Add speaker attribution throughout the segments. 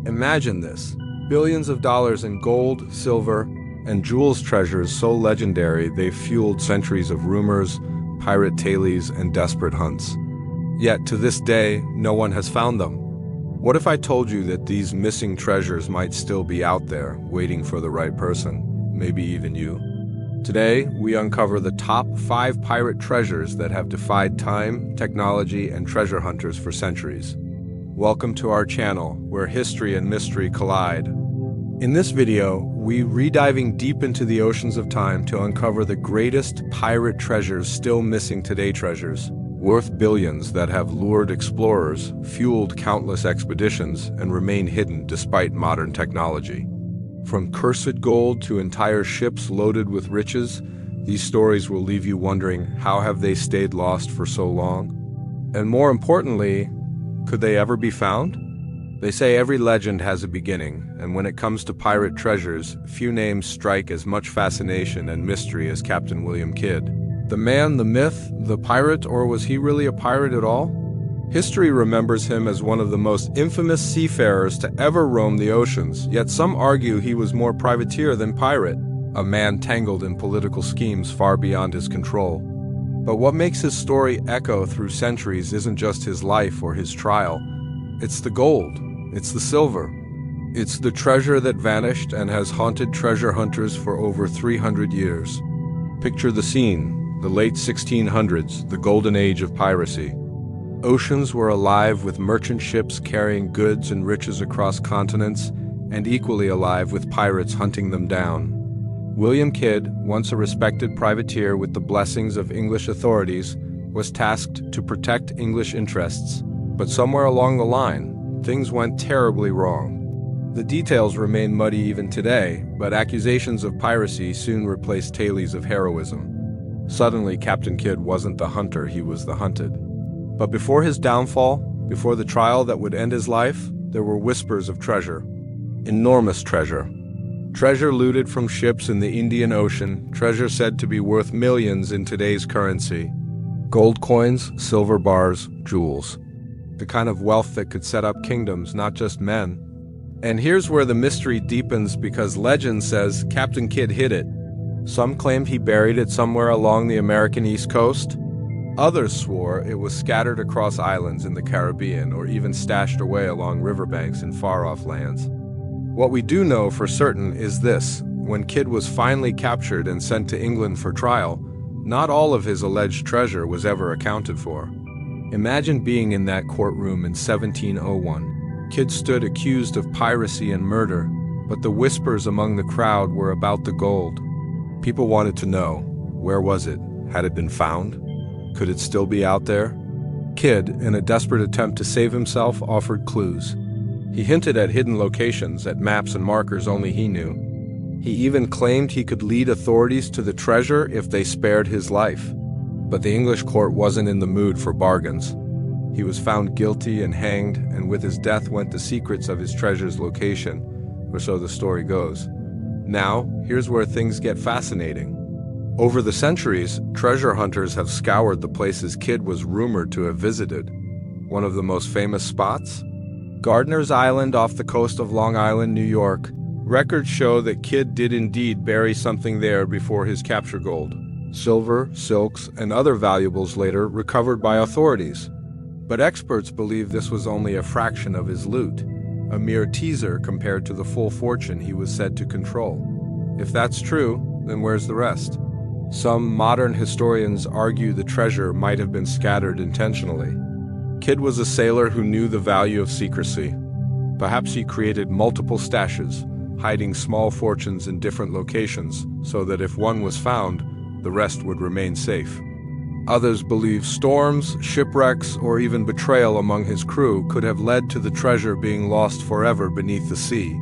Speaker 1: Imagine this, billions of dollars in gold, silver, and jewels treasures so legendary they've fueled centuries of rumors, pirate tales, and desperate hunts. Yet to this day, no one has found them. What if I told you that these missing treasures might still be out there, waiting for the right person, maybe even you? Today, we uncover the top 5 pirate treasures that have defied time, technology, and treasure hunters for centuries. Welcome to our channel, where history and mystery collide. In this video, we rediving deep into the oceans of time to uncover the greatest pirate treasures still missing today, treasures worth billions that have lured explorers, fueled countless expeditions, and remain hidden despite modern technology. From cursed gold to entire ships loaded with riches, these stories will leave you wondering, how have they stayed lost for so long? And more importantly, could they ever be found? They say every legend has a beginning, and when it comes to pirate treasures, few names strike as much fascination and mystery as Captain William Kidd. The man, the myth, the pirate, or was he really a pirate at all? History remembers him as one of the most infamous seafarers to ever roam the oceans, yet some argue he was more privateer than pirate, a man tangled in political schemes far beyond his control. But what makes his story echo through centuries isn't just his life or his trial. It's the gold, it's the silver. It's the treasure that vanished and has haunted treasure hunters for over 300 years. Picture the scene, the late 1600s, the golden age of piracy. Oceans were alive with merchant ships carrying goods and riches across continents, and equally alive with pirates hunting them down. William Kidd, once a respected privateer with the blessings of English authorities, was tasked to protect English interests. But somewhere along the line, things went terribly wrong. The details remain muddy even today, but accusations of piracy soon replaced tales of heroism. Suddenly, Captain Kidd wasn't the hunter, he was the hunted. But before his downfall, before the trial that would end his life, there were whispers of treasure. Enormous treasure. Treasure looted from ships in the Indian Ocean, treasure said to be worth millions in today's currency. Gold coins, silver bars, jewels. The kind of wealth that could set up kingdoms, not just men. And here's where the mystery deepens, because legend says Captain Kidd hid it. Some claimed he buried it somewhere along the American East Coast. Others swore it was scattered across islands in the Caribbean or even stashed away along riverbanks in far-off lands. What we do know for certain is this: when Kidd was finally captured and sent to England for trial, not all of his alleged treasure was ever accounted for. Imagine being in that courtroom in 1701. Kidd stood accused of piracy and murder, but the whispers among the crowd were about the gold. People wanted to know, where was it? Had it been found? Could it still be out there? Kidd, in a desperate attempt to save himself, offered clues. He hinted at hidden locations, at maps and markers only he knew. He even claimed he could lead authorities to the treasure if they spared his life. But the English court wasn't in the mood for bargains. He was found guilty and hanged, and with his death went the secrets of his treasure's location, or so the story goes. Now, here's where things get fascinating. Over the centuries, treasure hunters have scoured the places Kidd was rumored to have visited. One of the most famous spots? Gardiner's Island off the coast of Long Island, New York. Records show that Kidd did indeed bury something there before his capture gold. Silver, silks, and other valuables later recovered by authorities. But experts believe this was only a fraction of his loot, a mere teaser compared to the full fortune he was said to control. If that's true, then where's the rest? Some modern historians argue the treasure might have been scattered intentionally. Kidd was a sailor who knew the value of secrecy. Perhaps he created multiple stashes, hiding small fortunes in different locations, so that if one was found, the rest would remain safe. Others believe storms, shipwrecks, or even betrayal among his crew could have led to the treasure being lost forever beneath the sea.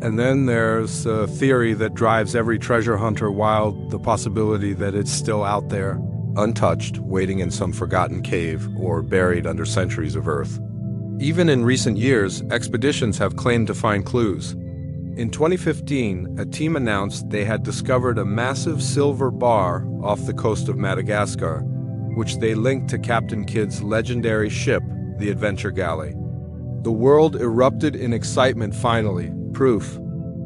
Speaker 1: And then there's a theory that drives every treasure hunter wild, the possibility that it's still out there, untouched, waiting in some forgotten cave or buried under centuries of earth. Even in recent years, expeditions have claimed to find clues. In 2015, a team announced they had discovered a massive silver bar off the coast of Madagascar, which they linked to Captain Kidd's legendary ship, the Adventure Galley. The world erupted in excitement finally, proof.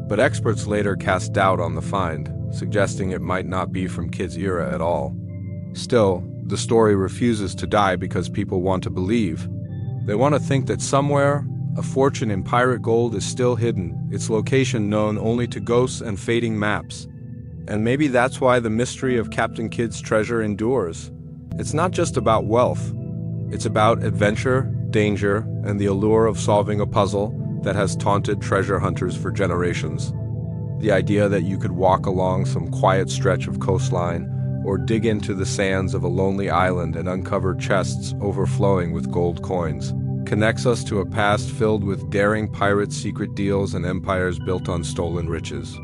Speaker 1: But experts later cast doubt on the find, suggesting it might not be from Kidd's era at all. Still, the story refuses to die because people want to believe. They want to think that somewhere, a fortune in pirate gold is still hidden, its location known only to ghosts and fading maps. And maybe that's why the mystery of Captain Kidd's treasure endures. It's not just about wealth. It's about adventure, danger, and the allure of solving a puzzle that has taunted treasure hunters for generations. The idea that you could walk along some quiet stretch of coastline or dig into the sands of a lonely island and uncover chests overflowing with gold coins connects us to a past filled with daring pirates' secret deals and empires built on stolen riches.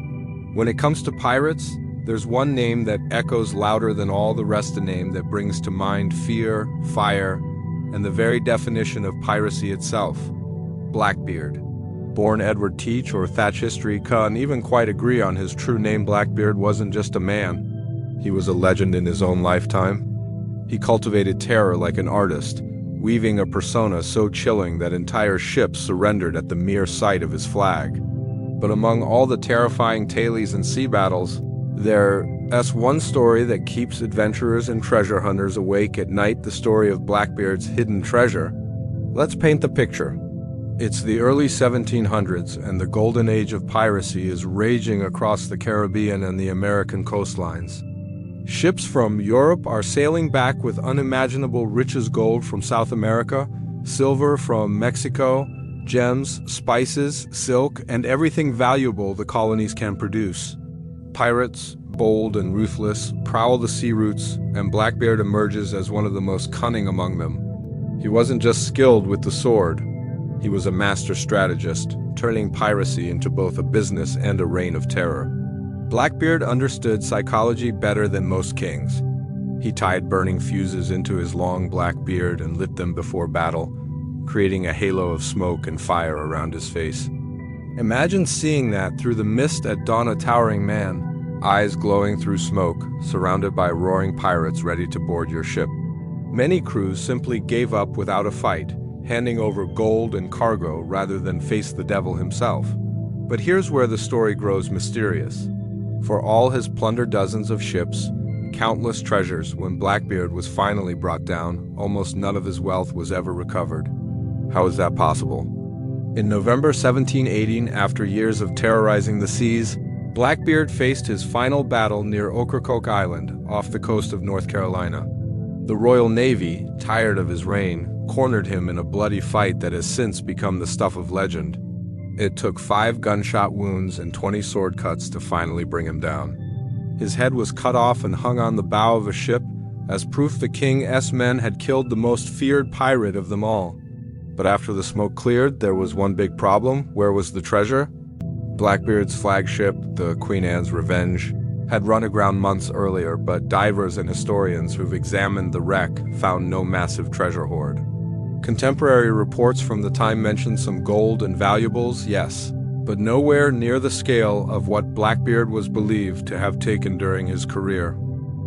Speaker 1: When it comes to pirates, there's one name that echoes louder than all the rest, a name that brings to mind fear, fire, and the very definition of piracy itself: Blackbeard. Born Edward Teach or Thatch history can't even quite agree on his true name. Blackbeard wasn't just a man. He was a legend in his own lifetime. He cultivated terror like an artist, weaving a persona so chilling that entire ships surrendered at the mere sight of his flag. But among all the terrifying tailies and sea battles, there's one story that keeps adventurers and treasure hunters awake at night: the story of Blackbeard's hidden treasure. Let's paint the picture. It's the early 1700s, and the golden age of piracy is raging across the Caribbean and the American coastlines. Ships from Europe are sailing back with unimaginable riches: gold from South America, silver from Mexico, gems, spices, silk, and everything valuable the colonies can produce. Pirates, bold and ruthless, prowl the sea routes, and Blackbeard emerges as one of the most cunning among them. He wasn't just skilled with the sword. He was a master strategist, turning piracy into both a business and a reign of terror. Blackbeard understood psychology better than most kings. He tied burning fuses into his long black beard and lit them before battle, creating a halo of smoke and fire around his face. Imagine seeing that through the mist at dawn: a towering man, eyes glowing through smoke, surrounded by roaring pirates ready to board your ship. Many crews simply gave up without a fight, handing over gold and cargo rather than face the devil himself. But here's where the story grows mysterious. For all his plunder dozens of ships, countless treasures, when Blackbeard was finally brought down, almost none of his wealth was ever recovered. How is that possible? In November 1718, after years of terrorizing the seas, Blackbeard faced his final battle near Ocracoke Island, off the coast of North Carolina. The Royal Navy, tired of his reign, cornered him in a bloody fight that has since become the stuff of legend. It took 5 gunshot wounds and 20 sword cuts to finally bring him down. His head was cut off and hung on the bow of a ship, as proof the king's men had killed the most feared pirate of them all. But after the smoke cleared, there was one big problem. Where was the treasure? Blackbeard's flagship, the Queen Anne's Revenge, had run aground months earlier, but divers and historians who've examined the wreck found no massive treasure hoard. Contemporary reports from the time mentioned some gold and valuables, yes, but nowhere near the scale of what Blackbeard was believed to have taken during his career.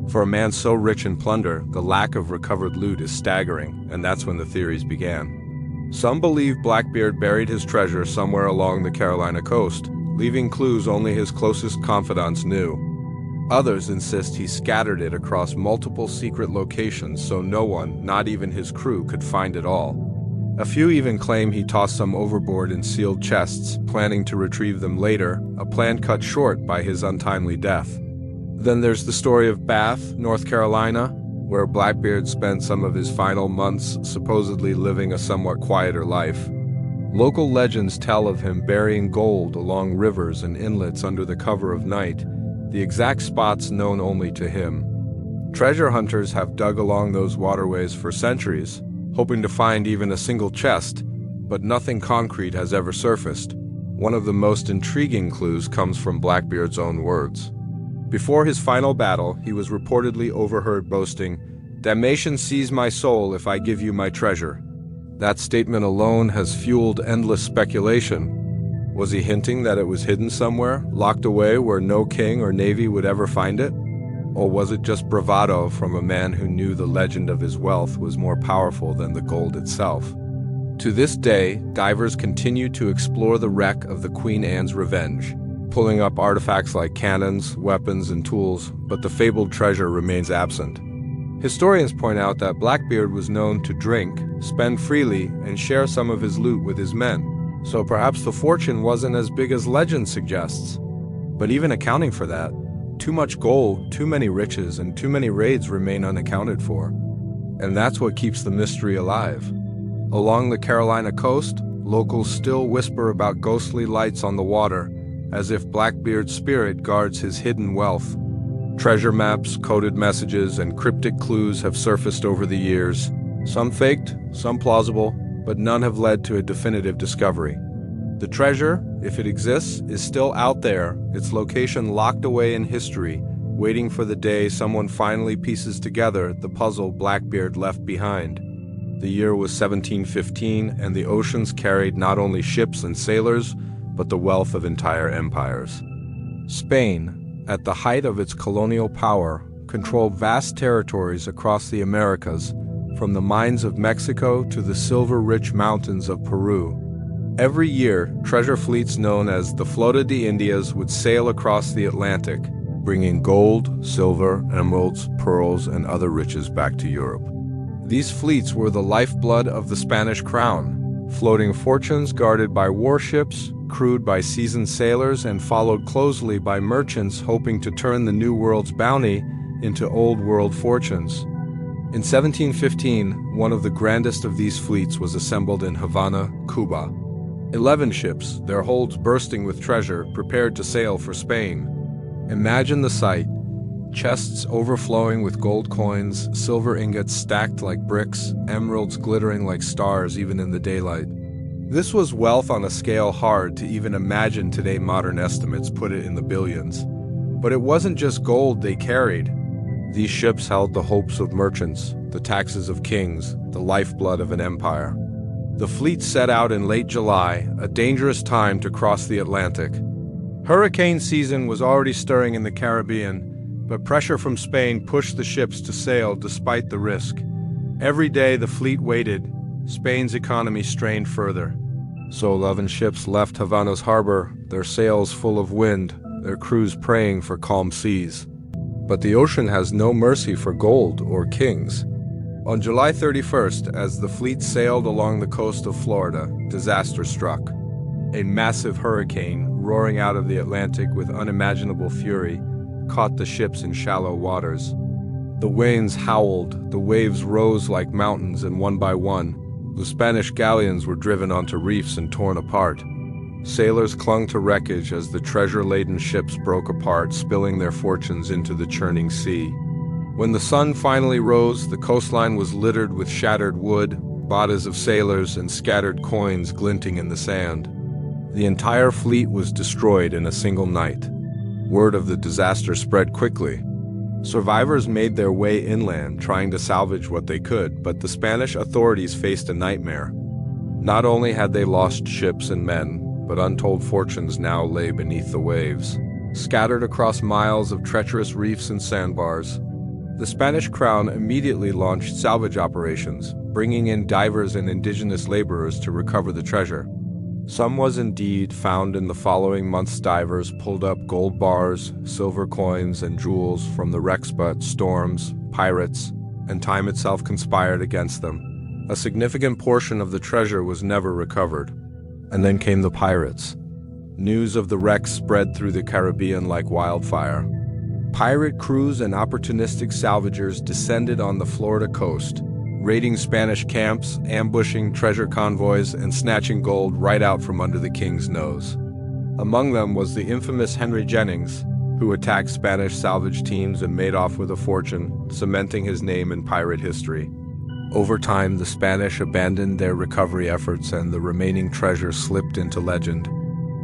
Speaker 1: For a man so rich in plunder, the lack of recovered loot is staggering, and that's when the theories began. Some believe Blackbeard buried his treasure somewhere along the Carolina coast, leaving clues only his closest confidants knew. Others insist he scattered it across multiple secret locations so no one, not even his crew, could find it all. A few even claim he tossed some overboard in sealed chests, planning to retrieve them later, a plan cut short by his untimely death. Then there's the story of Bath, North Carolina, where Blackbeard spent some of his final months supposedly living a somewhat quieter life. Local legends tell of him burying gold along rivers and inlets under the cover of night, the exact spots known only to him. Treasure hunters have dug along those waterways for centuries, hoping to find even a single chest, but nothing concrete has ever surfaced. One of the most intriguing clues comes from Blackbeard's own words. Before his final battle, he was reportedly overheard boasting, "Damnation seize my soul if I give you my treasure." That statement alone has fueled endless speculation. Was he hinting that it was hidden somewhere, locked away where no king or navy would ever find it? Or was it just bravado from a man who knew the legend of his wealth was more powerful than the gold itself? To this day, divers continue to explore the wreck of the Queen Anne's Revenge, pulling up artifacts like cannons, weapons, and tools, but the fabled treasure remains absent. Historians point out that Blackbeard was known to drink, spend freely, and share some of his loot with his men, so perhaps the fortune wasn't as big as legend suggests. But even accounting for that, too much gold, too many riches, and too many raids remain unaccounted for. And that's what keeps the mystery alive. Along the Carolina coast, locals still whisper about ghostly lights on the water, as if Blackbeard's spirit guards his hidden wealth. Treasure maps, coded messages, and cryptic clues have surfaced over the years, some faked, some plausible, but none have led to a definitive discovery. The treasure, if it exists, is still out there, its location locked away in history, waiting for the day someone finally pieces together the puzzle Blackbeard left behind. The year was 1715, and the oceans carried not only ships and sailors, but the wealth of entire empires. Spain, at the height of its colonial power, controlled vast territories across the Americas, from the mines of Mexico to the silver-rich mountains of Peru. Every year, treasure fleets known as the Flota de Indias would sail across the Atlantic, bringing gold, silver, emeralds, pearls, and other riches back to Europe. These fleets were the lifeblood of the Spanish crown, floating fortunes guarded by warships, crewed by seasoned sailors, and followed closely by merchants hoping to turn the New World's bounty into Old World fortunes. In 1715, one of the grandest of these fleets was assembled in Havana, Cuba. 11 ships, their holds bursting with treasure, prepared to sail for Spain. Imagine the sight. Chests overflowing with gold coins, silver ingots stacked like bricks, emeralds glittering like stars even in the daylight. This was wealth on a scale hard to even imagine today. Modern estimates put it in the billions. But it wasn't just gold they carried. These ships held the hopes of merchants, the taxes of kings, the lifeblood of an empire. The fleet set out in late July, a dangerous time to cross the Atlantic. Hurricane season was already stirring in the Caribbean, but pressure from Spain pushed the ships to sail despite the risk. Every day the fleet waited, Spain's economy strained further. So 11 ships left Havana's harbor, their sails full of wind, their crews praying for calm seas. But the ocean has no mercy for gold or kings. On July 31st, as the fleet sailed along the coast of Florida, disaster struck. A massive hurricane, roaring out of the Atlantic with unimaginable fury, caught the ships in shallow waters. The winds howled, the waves rose like mountains, and one by one, the Spanish galleons were driven onto reefs and torn apart. Sailors clung to wreckage as the treasure-laden ships broke apart, spilling their fortunes into the churning sea. When the sun finally rose, the coastline was littered with shattered wood, bodies of sailors, and scattered coins glinting in the sand. The entire fleet was destroyed in a single night. Word of the disaster spread quickly. Survivors made their way inland, trying to salvage what they could, but the Spanish authorities faced a nightmare. Not only had they lost ships and men, but untold fortunes now lay beneath the waves, scattered across miles of treacherous reefs and sandbars. The Spanish crown immediately launched salvage operations, bringing in divers and indigenous laborers to recover the treasure. Some was indeed found in the following months. Divers pulled up gold bars, silver coins, and jewels from the wrecks, but storms, pirates, and time itself conspired against them. A significant portion of the treasure was never recovered. And then came the pirates. News of the wrecks spread through the Caribbean like wildfire. Pirate crews and opportunistic salvagers descended on the Florida coast, raiding Spanish camps, ambushing treasure convoys, and snatching gold right out from under the king's nose. Among them was the infamous Henry Jennings, who attacked Spanish salvage teams and made off with a fortune, cementing his name in pirate history. Over time, the Spanish abandoned their recovery efforts and the remaining treasure slipped into legend.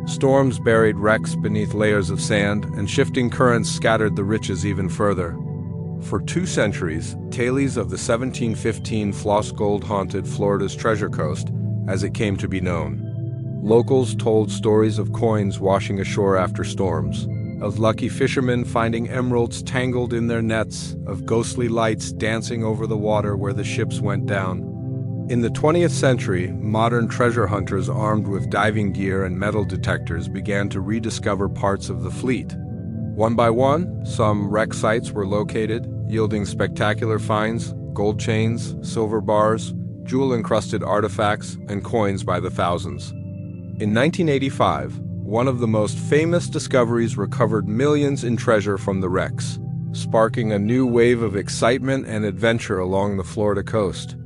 Speaker 1: Storms buried wrecks beneath layers of sand, and shifting currents scattered the riches even further. For 2 centuries, tales of the 1715 floss gold haunted Florida's treasure coast, as it came to be known. Locals told stories of coins washing ashore after storms, of lucky fishermen finding emeralds tangled in their nets, of ghostly lights dancing over the water where the ships went down. In the 20th century, modern treasure hunters armed with diving gear and metal detectors began to rediscover parts of the fleet. One by one, some wreck sites were located, yielding spectacular finds: gold chains, silver bars, jewel-encrusted artifacts, and coins by the thousands. In 1985, one of the most famous discoveries recovered millions in treasure from the wrecks, sparking a new wave of excitement and adventure along the Florida coast.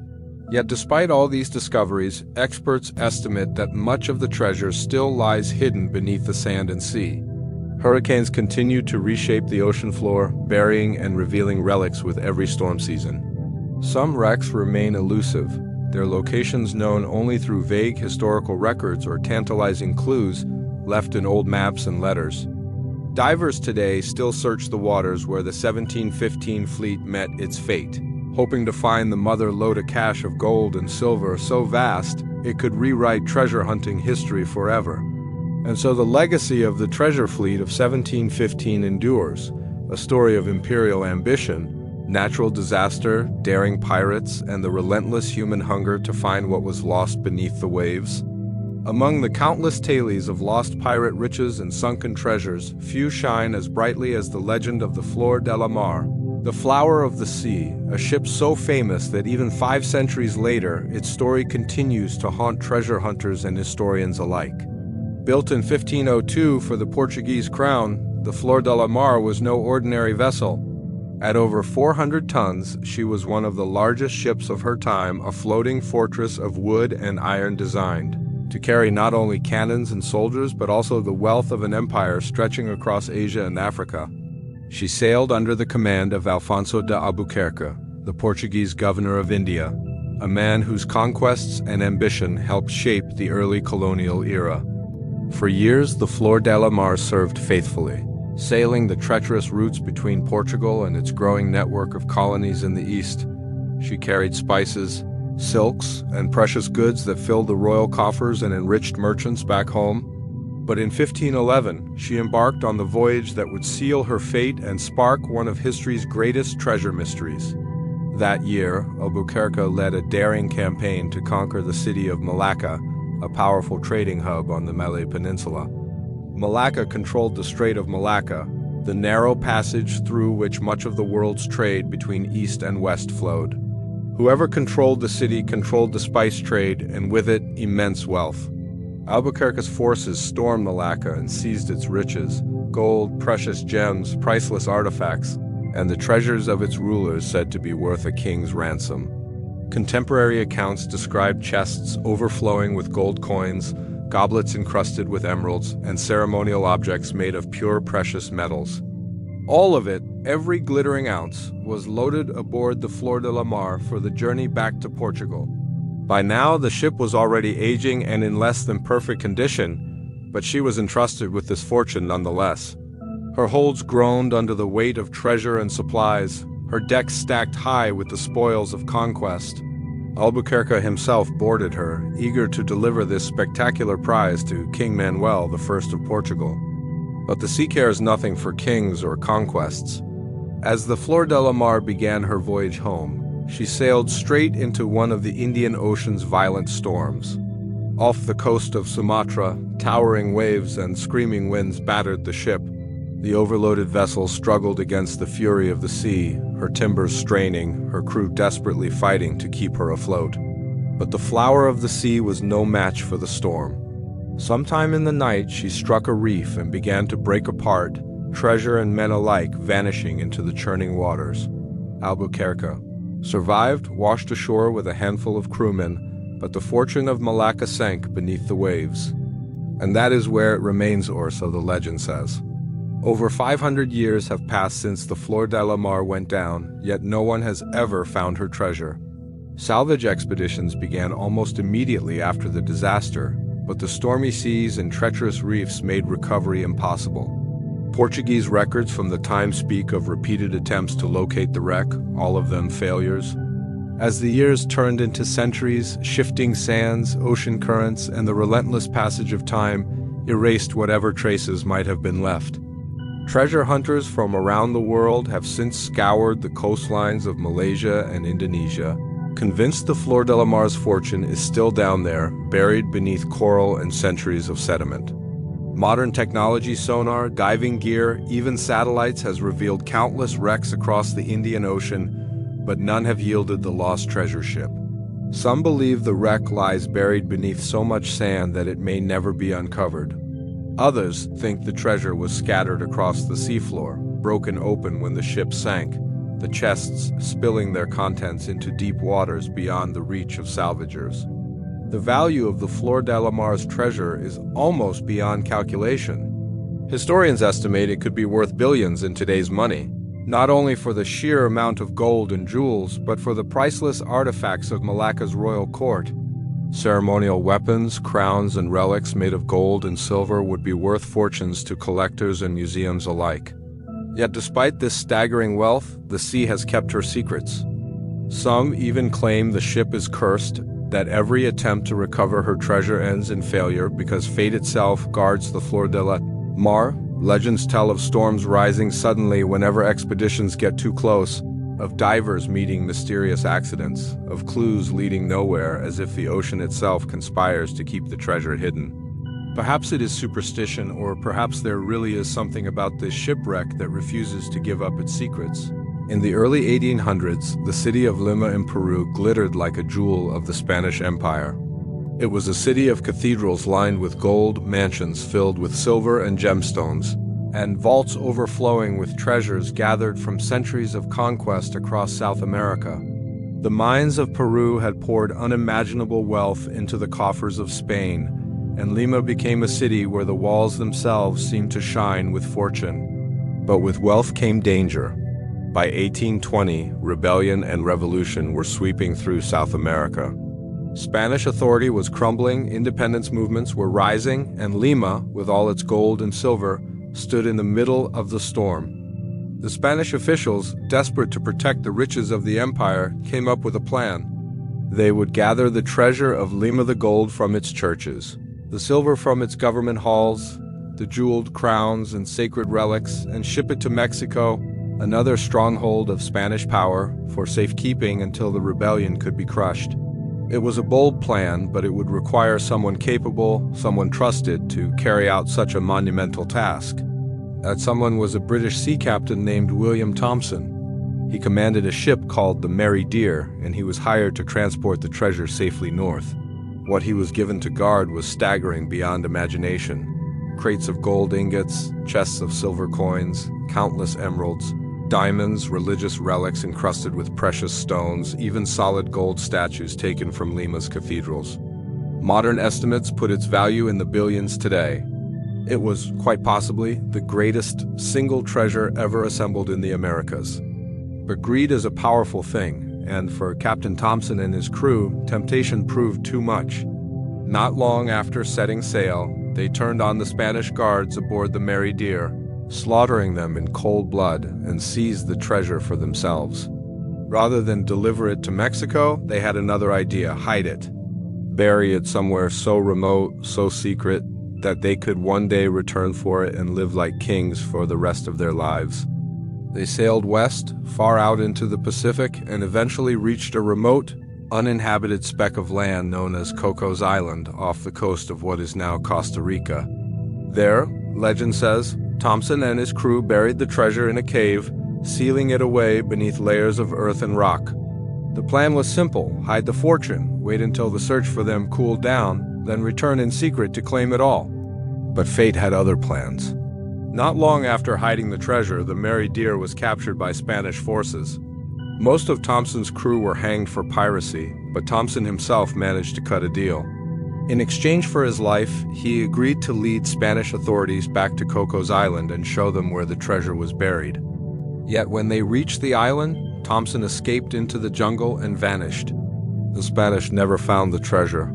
Speaker 1: Yet despite all these discoveries, experts estimate that much of the treasure still lies hidden beneath the sand and sea. Hurricanes continue to reshape the ocean floor, burying and revealing relics with every storm season. Some wrecks remain elusive, their locations known only through vague historical records or tantalizing clues left in old maps and letters. Divers today still search the waters where the 1715 fleet met its fate, hoping to find the mother-lode cache of gold and silver so vast it could rewrite treasure hunting history forever. And so the legacy of the treasure fleet of 1715 endures, a story of imperial ambition, natural disaster, daring pirates, and the relentless human hunger to find what was lost beneath the waves. Among the countless tales of lost pirate riches and sunken treasures, few shine as brightly as the legend of the Flor de la Mar, the Flower of the Sea, a ship so famous that even 5 centuries later, its story continues to haunt treasure hunters and historians alike. Built in 1502 for the Portuguese crown, the Flor de la Mar was no ordinary vessel. At over 400 tons, she was one of the largest ships of her time, a floating fortress of wood and iron designed to carry not only cannons and soldiers but also the wealth of an empire stretching across Asia and Africa. She sailed under the command of Alfonso de Albuquerque, the Portuguese governor of India, a man whose conquests and ambition helped shape the early colonial era. For years, the Flor de la Mar served faithfully, sailing the treacherous routes between Portugal and its growing network of colonies in the east. She carried spices, silks, and precious goods that filled the royal coffers and enriched merchants back home. But in 1511, she embarked on the voyage that would seal her fate and spark one of history's greatest treasure mysteries. That year, Albuquerque led a daring campaign to conquer the city of Malacca, a powerful trading hub on the Malay Peninsula. Malacca controlled the Strait of Malacca, the narrow passage through which much of the world's trade between east and west flowed. Whoever controlled the city controlled the spice trade, and with it, immense wealth. Albuquerque's forces stormed Malacca and seized its riches: gold, precious gems, priceless artifacts, and the treasures of its rulers said to be worth a king's ransom. Contemporary accounts describe chests overflowing with gold coins, goblets encrusted with emeralds, and ceremonial objects made of pure precious metals. All of it, every glittering ounce, was loaded aboard the Flor de la Mar for the journey back to Portugal. By now, the ship was already aging and in less than perfect condition, but she was entrusted with this fortune nonetheless. Her holds groaned under the weight of treasure and supplies, her decks stacked high with the spoils of conquest. Albuquerque himself boarded her, eager to deliver this spectacular prize to King Manuel I of Portugal. But the sea cares nothing for kings or conquests. As the Flor de la Mar began her voyage home, she sailed straight into one of the Indian Ocean's violent storms. Off the coast of Sumatra, towering waves and screaming winds battered the ship. The overloaded vessel struggled against the fury of the sea, her timbers straining, her crew desperately fighting to keep her afloat. But the Flower of the Sea was no match for the storm. Sometime in the night, she struck a reef and began to break apart, treasure and men alike vanishing into the churning waters. Albuquerque survived, washed ashore with a handful of crewmen, but the fortune of Malacca sank beneath the waves. And that is where it remains, or so the legend says. Over 500 years have passed since the Flor de la Mar went down, yet no one has ever found her treasure. Salvage expeditions began almost immediately after the disaster, but the stormy seas and treacherous reefs made recovery impossible. Portuguese records from the time speak of repeated attempts to locate the wreck, all of them failures. As the years turned into centuries, shifting sands, ocean currents, and the relentless passage of time erased whatever traces might have been left. Treasure hunters from around the world have since scoured the coastlines of Malaysia and Indonesia, convinced the Flor de la Mar's fortune is still down there, buried beneath coral and centuries of sediment. Modern technology, sonar, diving gear, even satellites has revealed countless wrecks across the Indian Ocean, but none have yielded the lost treasure ship. Some believe the wreck lies buried beneath so much sand that it may never be uncovered. Others think the treasure was scattered across the seafloor, broken open when the ship sank, the chests spilling their contents into deep waters beyond the reach of salvagers. The value of the Flor de la Mar's treasure is almost beyond calculation. Historians estimate it could be worth billions in today's money, not only for the sheer amount of gold and jewels, but for the priceless artifacts of Malacca's royal court. Ceremonial weapons, crowns, and relics made of gold and silver would be worth fortunes to collectors and museums alike. Yet despite this staggering wealth, the sea has kept her secrets. Some even claim the ship is cursed, that every attempt to recover her treasure ends in failure because fate itself guards the Flor de la Mar. Legends tell of storms rising suddenly whenever expeditions get too close, of divers meeting mysterious accidents, of clues leading nowhere as if the ocean itself conspires to keep the treasure hidden. Perhaps it is superstition, or perhaps there really is something about this shipwreck that refuses to give up its secrets. In the early 1800s, the city of Lima in Peru glittered like a jewel of the Spanish Empire. It was a city of cathedrals lined with gold, mansions filled with silver and gemstones, and vaults overflowing with treasures gathered from centuries of conquest across South America. The mines of Peru had poured unimaginable wealth into the coffers of Spain, and Lima became a city where the walls themselves seemed to shine with fortune. But with wealth came danger. By 1820, rebellion and revolution were sweeping through South America. Spanish authority was crumbling, independence movements were rising, and Lima, with all its gold and silver, stood in the middle of the storm. The Spanish officials, desperate to protect the riches of the empire, came up with a plan. They would gather the treasure of Lima, the gold from its churches, the silver from its government halls, the jeweled crowns and sacred relics, and ship it to Mexico, another stronghold of Spanish power, for safekeeping until the rebellion could be crushed. It was a bold plan, but it would require someone capable, someone trusted, to carry out such a monumental task. That someone was a British sea captain named William Thompson. He commanded a ship called the Mary Dear, and he was hired to transport the treasure safely north. What he was given to guard was staggering beyond imagination. Crates of gold ingots, chests of silver coins, countless emeralds, diamonds, religious relics encrusted with precious stones, even solid gold statues taken from Lima's cathedrals. Modern estimates put its value in the billions today. It was, quite possibly, the greatest single treasure ever assembled in the Americas. But greed is a powerful thing, and for Captain Thompson and his crew, temptation proved too much. Not long after setting sail, they turned on the Spanish guards aboard the Mary Dear, slaughtering them in cold blood, and seized the treasure for themselves. Rather than deliver it to Mexico, they had another idea: hide it. Bury it somewhere so remote, so secret, that they could one day return for it and live like kings for the rest of their lives. They sailed west, far out into the Pacific, and eventually reached a remote, uninhabited speck of land known as Cocos Island off the coast of what is now Costa Rica. There, legend says, Thompson and his crew buried the treasure in a cave, sealing it away beneath layers of earth and rock. The plan was simple: hide the fortune, wait until the search for them cooled down, then return in secret to claim it all. But fate had other plans. Not long after hiding the treasure, the Mary Dear was captured by Spanish forces. Most of Thompson's crew were hanged for piracy, but Thompson himself managed to cut a deal. In exchange for his life, he agreed to lead Spanish authorities back to Cocos Island and show them where the treasure was buried. Yet when they reached the island, Thompson escaped into the jungle and vanished. The Spanish never found the treasure.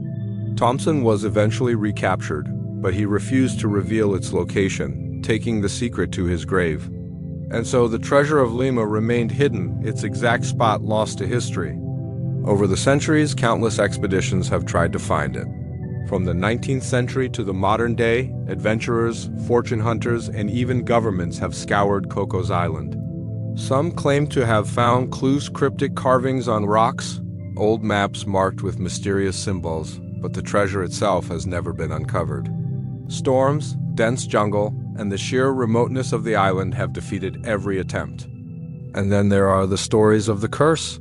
Speaker 1: Thompson was eventually recaptured, but he refused to reveal its location, taking the secret to his grave. And so the treasure of Lima remained hidden, its exact spot lost to history. Over the centuries, countless expeditions have tried to find it. From the 19th century to the modern day, adventurers, fortune hunters, and even governments have scoured Cocos Island. Some claim to have found clues, cryptic carvings on rocks. Old maps marked with mysterious symbols, but the treasure itself has never been uncovered. Storms, dense jungle, and the sheer remoteness of the island have defeated every attempt. And then there are the stories of the curse.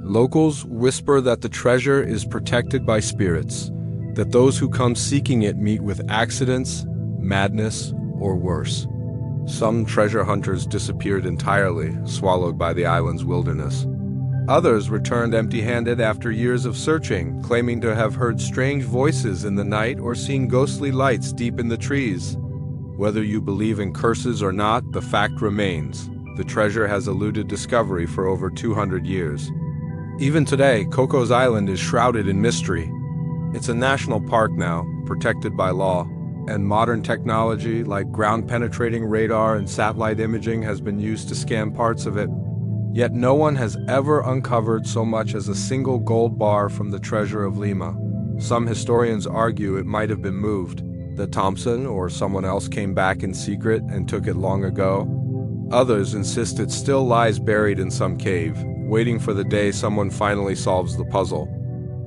Speaker 1: Locals whisper that the treasure is protected by spirits, that those who come seeking it meet with accidents, madness, or worse. Some treasure hunters disappeared entirely, swallowed by the island's wilderness. Others returned empty-handed after years of searching, claiming to have heard strange voices in the night or seen ghostly lights deep in the trees. Whether you believe in curses or not, the fact remains. The treasure has eluded discovery for over 200 years. Even today, Coco's Island is shrouded in mystery. It's a national park now, protected by law, and modern technology like ground-penetrating radar and satellite imaging has been used to scan parts of it. Yet no one has ever uncovered so much as a single gold bar from the Treasure of Lima. Some historians argue it might have been moved, that Thompson or someone else came back in secret and took it long ago. Others insist it still lies buried in some cave, waiting for the day someone finally solves the puzzle.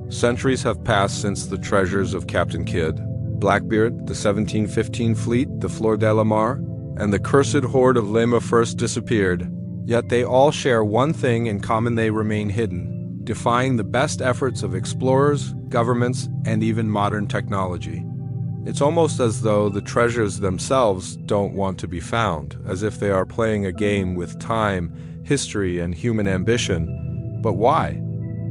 Speaker 1: Centuries have passed since the treasures of Captain Kidd, Blackbeard, the 1715 fleet, the Flor de la Mar, and the cursed horde of Lima first disappeared. Yet they all share one thing in common: they remain hidden, defying the best efforts of explorers, governments, and even modern technology. It's almost as though the treasures themselves don't want to be found, as if they are playing a game with time, history, and human ambition. But why?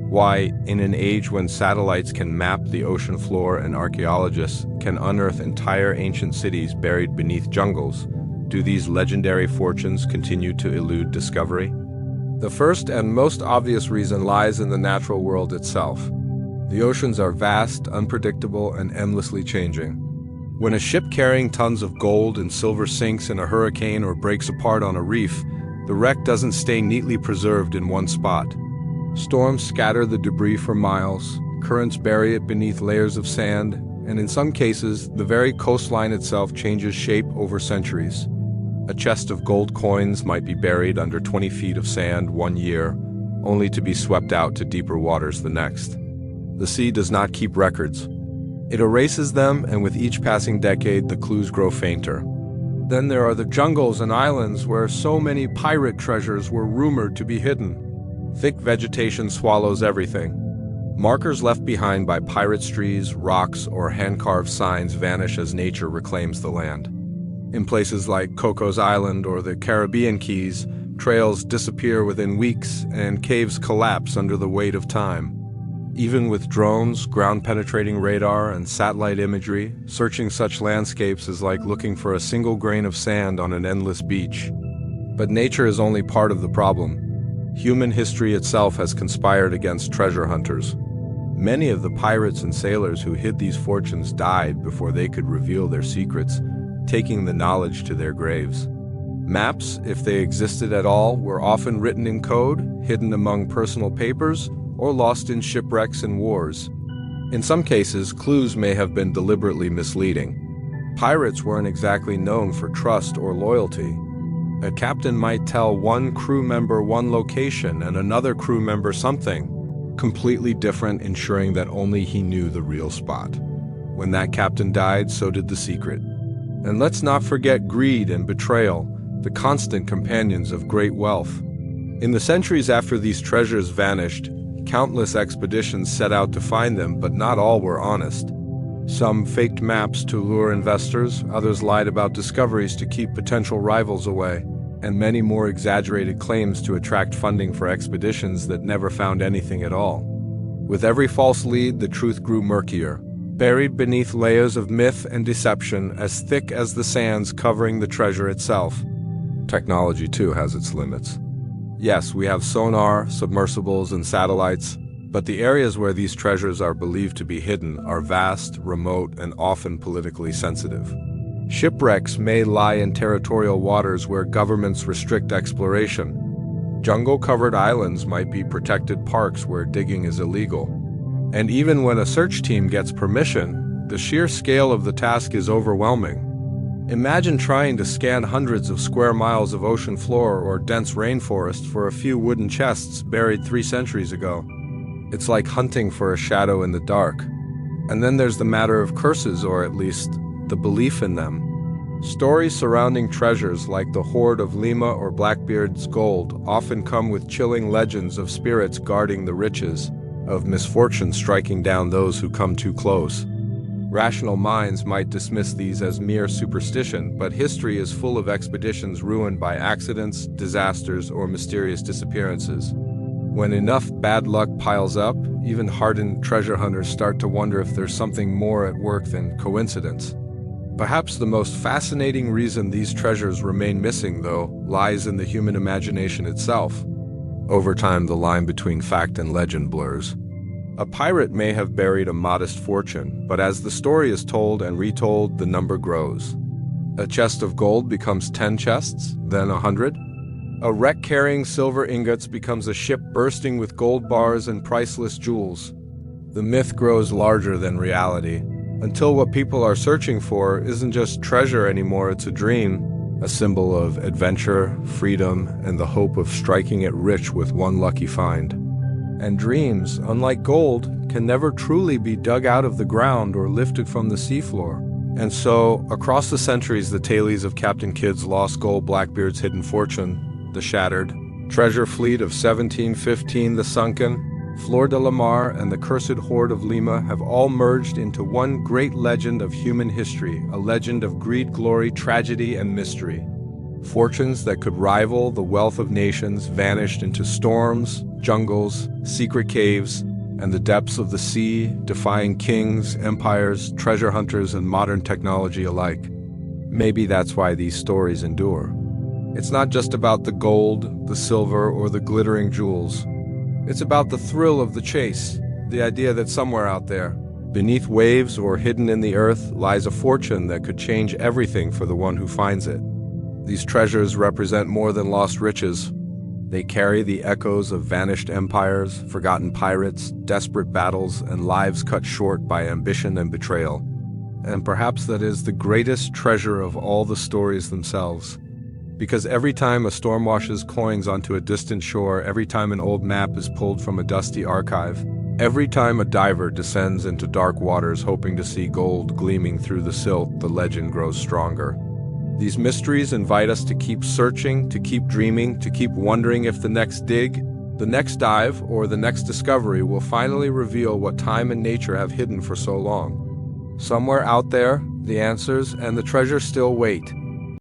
Speaker 1: Why, in an age when satellites can map the ocean floor and archaeologists can unearth entire ancient cities buried beneath jungles, do these legendary fortunes continue to elude discovery? The first and most obvious reason lies in the natural world itself. The oceans are vast, unpredictable, and endlessly changing. When a ship carrying tons of gold and silver sinks in a hurricane or breaks apart on a reef, the wreck doesn't stay neatly preserved in one spot. Storms scatter the debris for miles, currents bury it beneath layers of sand, and in some cases, the very coastline itself changes shape over centuries. A chest of gold coins might be buried under 20 feet of sand one year, only to be swept out to deeper waters the next. The sea does not keep records. It erases them, and with each passing decade, the clues grow fainter. Then there are the jungles and islands where so many pirate treasures were rumored to be hidden. Thick vegetation swallows everything. Markers left behind by pirates' trees, rocks, or hand-carved signs vanish as nature reclaims the land. In places like Coco's Island or the Caribbean Keys, trails disappear within weeks and caves collapse under the weight of time. Even with drones, ground-penetrating radar, and satellite imagery, searching such landscapes is like looking for a single grain of sand on an endless beach. But nature is only part of the problem. Human history itself has conspired against treasure hunters. Many of the pirates and sailors who hid these fortunes died before they could reveal their secrets, taking the knowledge to their graves. Maps, if they existed at all, were often written in code, hidden among personal papers, or lost in shipwrecks and wars. In some cases, clues may have been deliberately misleading. Pirates weren't exactly known for trust or loyalty. A captain might tell one crew member one location and another crew member something completely different, ensuring that only he knew the real spot. When that captain died, so did the secret. And let's not forget greed and betrayal, the constant companions of great wealth. In the centuries after these treasures vanished, countless expeditions set out to find them, but not all were honest. Some faked maps to lure investors, others lied about discoveries to keep potential rivals away, and many more exaggerated claims to attract funding for expeditions that never found anything at all. With every false lead, the truth grew murkier, buried beneath layers of myth and deception as thick as the sands covering the treasure itself. Technology, too, has its limits. Yes, we have sonar, submersibles, and satellites, but the areas where these treasures are believed to be hidden are vast, remote, and often politically sensitive. Shipwrecks may lie in territorial waters where governments restrict exploration. Jungle-covered islands might be protected parks where digging is illegal. And even when a search team gets permission, the sheer scale of the task is overwhelming. Imagine trying to scan hundreds of square miles of ocean floor or dense rainforest for a few wooden chests buried 3 centuries ago. It's like hunting for a shadow in the dark. And then there's the matter of curses, or at least the belief in them. Stories surrounding treasures like the Hoard of Lima or Blackbeard's gold often come with chilling legends of spirits guarding the riches, of misfortune striking down those who come too close. Rational minds might dismiss these as mere superstition, but history is full of expeditions ruined by accidents, disasters, or mysterious disappearances. When enough bad luck piles up, even hardened treasure hunters start to wonder if there's something more at work than coincidence. Perhaps the most fascinating reason these treasures remain missing, though, lies in the human imagination itself. Over time, the line between fact and legend blurs. A pirate may have buried a modest fortune, but as the story is told and retold, the number grows. A chest of gold becomes 10 chests, then 100. A wreck carrying silver ingots becomes a ship bursting with gold bars and priceless jewels. The myth grows larger than reality, until what people are searching for isn't just treasure anymore, it's a dream, a symbol of adventure, freedom, and the hope of striking it rich with one lucky find. And dreams, unlike gold, can never truly be dug out of the ground or lifted from the seafloor. And so, across the centuries, the tales of Captain Kidd's lost gold, Blackbeard's hidden fortune, the shattered treasure fleet of 1715, the Sunken, Flor de Lamar, and the cursed Hoard of Lima have all merged into one great legend of human history, a legend of greed, glory, tragedy, and mystery. Fortunes that could rival the wealth of nations vanished into storms, jungles, secret caves, and the depths of the sea, defying kings, empires, treasure hunters, and modern technology alike. Maybe that's why these stories endure. It's not just about the gold, the silver, or the glittering jewels. It's about the thrill of the chase, the idea that somewhere out there, beneath waves or hidden in the earth, lies a fortune that could change everything for the one who finds it. These treasures represent more than lost riches. They carry the echoes of vanished empires, forgotten pirates, desperate battles, and lives cut short by ambition and betrayal. And perhaps that is the greatest treasure of all the stories themselves. Because every time a storm washes coins onto a distant shore, every time an old map is pulled from a dusty archive, every time a diver descends into dark waters hoping to see gold gleaming through the silt, the legend grows stronger. These mysteries invite us to keep searching, to keep dreaming, to keep wondering if the next dig, the next dive, or the next discovery will finally reveal what time and nature have hidden for so long. Somewhere out there, the answers and the treasure still wait.